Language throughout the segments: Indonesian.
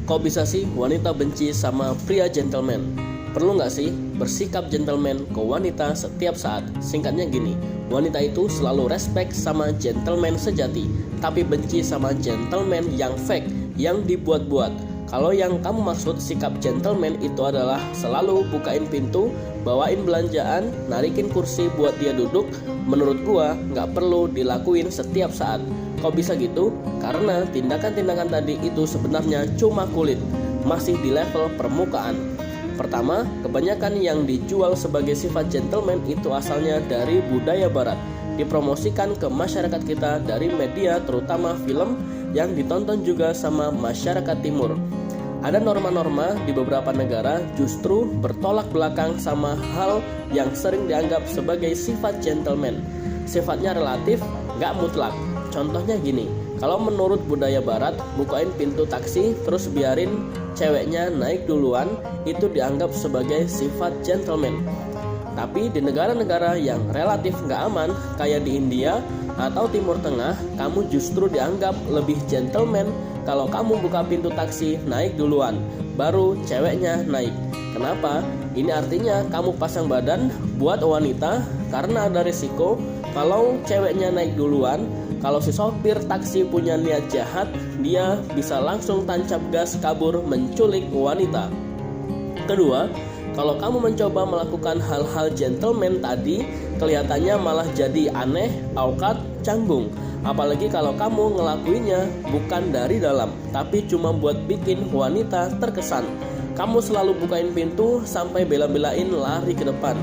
Kok bisa sih wanita benci sama pria gentleman? Perlu nggak sih bersikap gentleman ke wanita setiap saat? Singkatnya gini, wanita itu selalu respect sama gentleman sejati, tapi benci sama gentleman yang fake, yang dibuat-buat. Kalau yang kamu maksud sikap gentleman itu adalah selalu bukain pintu, bawain belanjaan, narikin kursi buat dia duduk, menurut gua nggak perlu dilakuin setiap saat. Kok bisa gitu? Karena tindakan-tindakan tadi itu sebenarnya cuma kulit, masih di level permukaan. Pertama, kebanyakan yang dijual sebagai sifat gentleman itu asalnya dari budaya barat, dipromosikan ke masyarakat kita dari media, terutama film yang ditonton juga sama masyarakat timur. Ada norma-norma di beberapa negara justru bertolak belakang sama hal yang sering dianggap sebagai sifat gentleman. Sifatnya relatif, nggak mutlak. Contohnya gini, kalau menurut budaya barat, bukain pintu taksi terus biarin ceweknya naik duluan, itu dianggap sebagai sifat gentleman. Tapi di negara-negara yang relatif nggak aman, kayak di India atau Timur Tengah, kamu justru dianggap lebih gentleman kalau kamu buka pintu taksi naik duluan, baru ceweknya naik. Kenapa? Ini artinya kamu pasang badan buat wanita karena ada risiko kalau ceweknya naik duluan. Kalau si sopir taksi punya niat jahat, dia bisa langsung tancap gas kabur menculik wanita. Kedua, kalau kamu mencoba melakukan hal-hal gentleman tadi, kelihatannya malah jadi aneh, awkward, canggung. Apalagi kalau kamu ngelakuinnya bukan dari dalam, tapi cuma buat bikin wanita terkesan. Kamu selalu bukain pintu sampai bela-belain lari ke depan.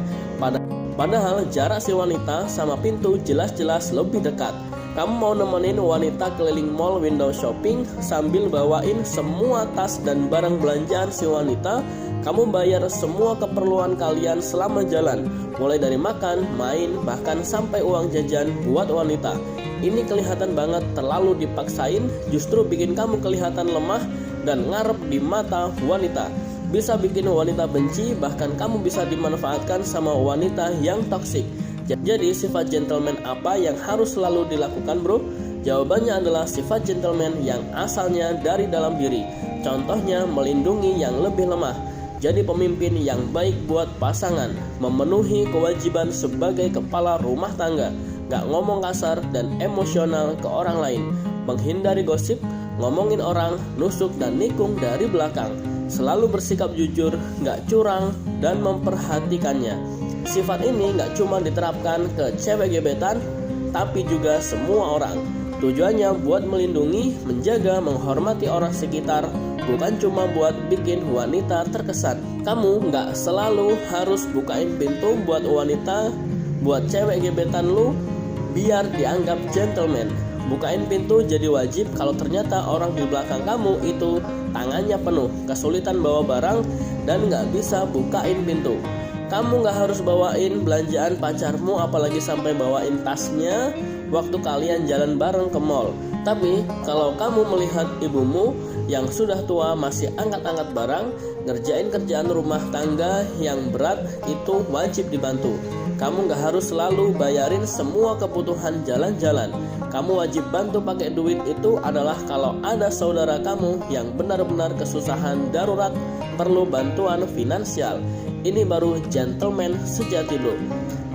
Padahal jarak si wanita sama pintu jelas-jelas lebih dekat. Kamu mau nemenin wanita keliling mall window shopping sambil bawain semua tas dan barang belanjaan si wanita. Kamu bayar semua keperluan kalian selama jalan, mulai dari makan, main, bahkan sampai uang jajan buat wanita. Ini kelihatan banget terlalu dipaksain, justru bikin kamu kelihatan lemah dan ngarep di mata wanita. Bisa bikin wanita benci, bahkan kamu bisa dimanfaatkan sama wanita yang toksik. Jadi sifat gentleman apa yang harus selalu dilakukan, bro? Jawabannya adalah sifat gentleman yang asalnya dari dalam diri. Contohnya melindungi yang lebih lemah, jadi pemimpin yang baik buat pasangan, memenuhi kewajiban sebagai kepala rumah tangga, gak ngomong kasar dan emosional ke orang lain, menghindari gosip, ngomongin orang, nusuk dan nikung dari belakang, selalu bersikap jujur, gak curang, dan memperhatikannya. Sifat ini gak cuma diterapkan ke cewek gebetan, tapi juga semua orang. Tujuannya buat melindungi, menjaga, menghormati orang sekitar, bukan cuma buat bikin wanita terkesan. Kamu gak selalu harus bukain pintu buat wanita, buat cewek gebetan lu, biar dianggap gentleman. Bukain pintu jadi wajib kalau ternyata orang di belakang kamu itu tangannya penuh, kesulitan bawa barang, dan gak bisa bukain pintu. Kamu gak harus bawain belanjaan pacarmu, apalagi sampai bawain tasnya waktu kalian jalan bareng ke mall. Tapi kalau kamu melihat ibumu yang sudah tua masih angkat-angkat barang, ngerjain kerjaan rumah tangga yang berat, itu wajib dibantu. Kamu gak harus selalu bayarin semua kebutuhan jalan-jalan. Kamu wajib bantu pakai duit itu adalah kalau ada saudara kamu yang benar-benar kesusahan darurat, perlu bantuan finansial. Ini baru gentleman sejati, bro.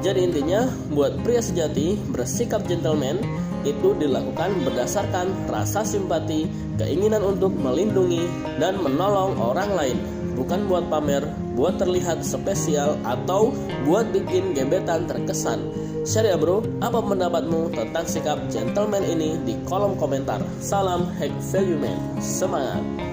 Jadi intinya, buat pria sejati, bersikap gentleman itu dilakukan berdasarkan rasa simpati, keinginan untuk melindungi dan menolong orang lain, bukan buat pamer, buat terlihat spesial, atau buat bikin gebetan terkesan. Share ya, bro, apa pendapatmu tentang sikap gentleman ini di kolom komentar. Salam Hack Value Man, semangat!